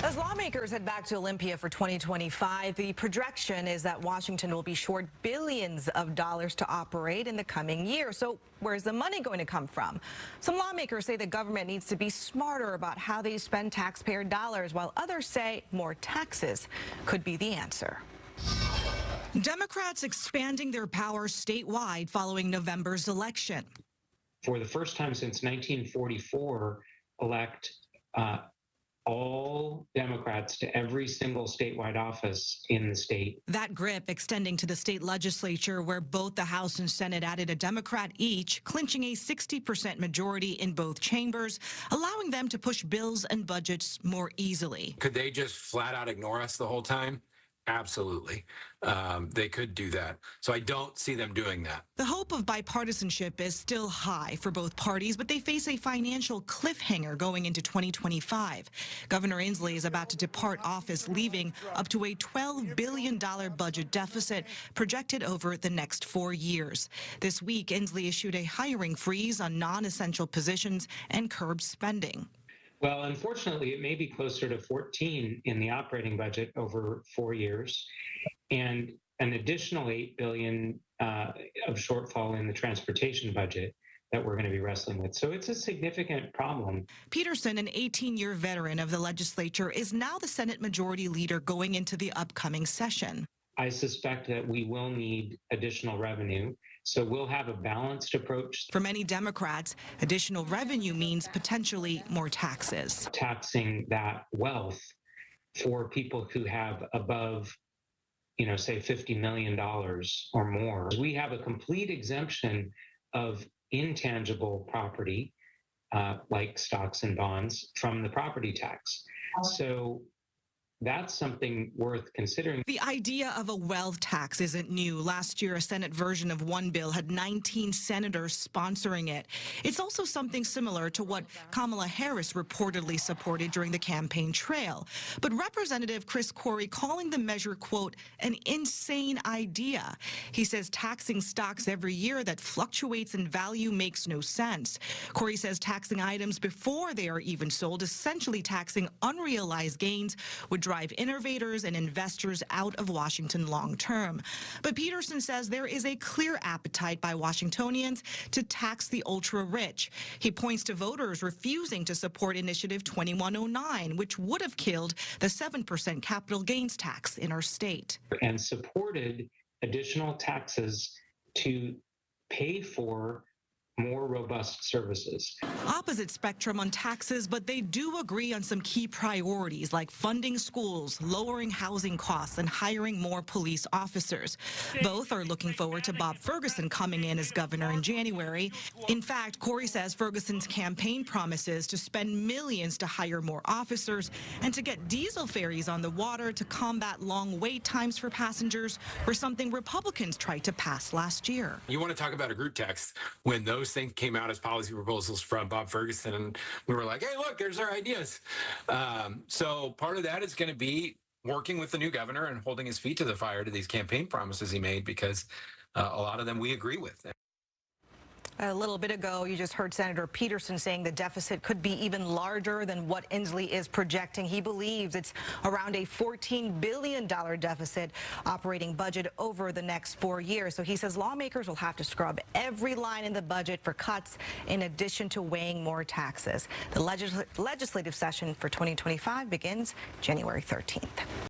As lawmakers head back to Olympia for 2025, the projection is that Washington will be short billions of dollars to operate in the coming year. So where's the money going to come from? Some lawmakers say the government needs to be smarter about how they spend taxpayer dollars, while others say more taxes could be the answer. Democrats expanding their power statewide following November's election. For the first time since 1944, elect all Democrats to every single statewide office in the state. That grip extending to the state legislature, where both the House and Senate added a Democrat each, clinching a 60% majority in both chambers, allowing them to push bills and budgets more easily. Could they just flat out ignore us the whole time? Absolutely. They could do that. So I don't see them doing that. The hope of bipartisanship is still high for both parties, but they face a financial cliffhanger going into 2025. Governor Inslee is about to depart office, leaving up to a $12 billion budget deficit projected over the next 4 years. This week, Inslee issued a hiring freeze on non-essential positions and curbed spending. Well, unfortunately, it may be closer to 14 in the operating budget over 4 years, and an additional $8 billion of shortfall in the transportation budget that we're going to be wrestling with. So it's a significant problem. Peterson, an 18-year veteran of the legislature, is now the Senate Majority Leader going into the upcoming session. I suspect that we will need additional revenue, so we'll have a balanced approach. For many Democrats, additional revenue means potentially more taxes. Taxing that wealth for people who have above, say $50 million or more. We have a complete exemption of intangible property, like stocks and bonds, from the property tax. So that's something worth considering. The idea of a wealth tax isn't new. Last year, a Senate version of one bill had 19 senators sponsoring it. It's also something similar to what Kamala Harris reportedly supported during the campaign trail. But Representative Chris Corey calling the measure, quote, an insane idea. He says taxing stocks every year that fluctuates in value makes no sense. Corey says taxing items before they are even sold, essentially taxing unrealized gains, would drive innovators and investors out of Washington long term. But Peterson says there is a clear appetite by Washingtonians to tax the ultra-rich. He points to voters refusing to support Initiative 2109, which would have killed the 7% capital gains tax in our state. And supported additional taxes to pay for more robust services. Opposite spectrum on taxes, but they do agree on some key priorities like funding schools, lowering housing costs, and hiring more police officers. Both are looking forward to Bob Ferguson coming in as governor in January. In fact, Corey says Ferguson's campaign promises to spend millions to hire more officers and to get diesel ferries on the water to combat long wait times for passengers, were something Republicans tried to pass last year. You want to talk about a group tax when those things came out as policy proposals from Bob Ferguson, and we were like, hey, look, there's our ideas. So part of that is going to be working with the new governor and holding his feet to the fire to these campaign promises he made, because a lot of them we agree with. A little bit ago, you just heard Senator Peterson saying the deficit could be even larger than what Inslee is projecting. He believes it's around a $14 billion deficit operating budget over the next 4 years. So he says lawmakers will have to scrub every line in the budget for cuts, in addition to weighing more taxes. The legislative session for 2025 begins January 13th.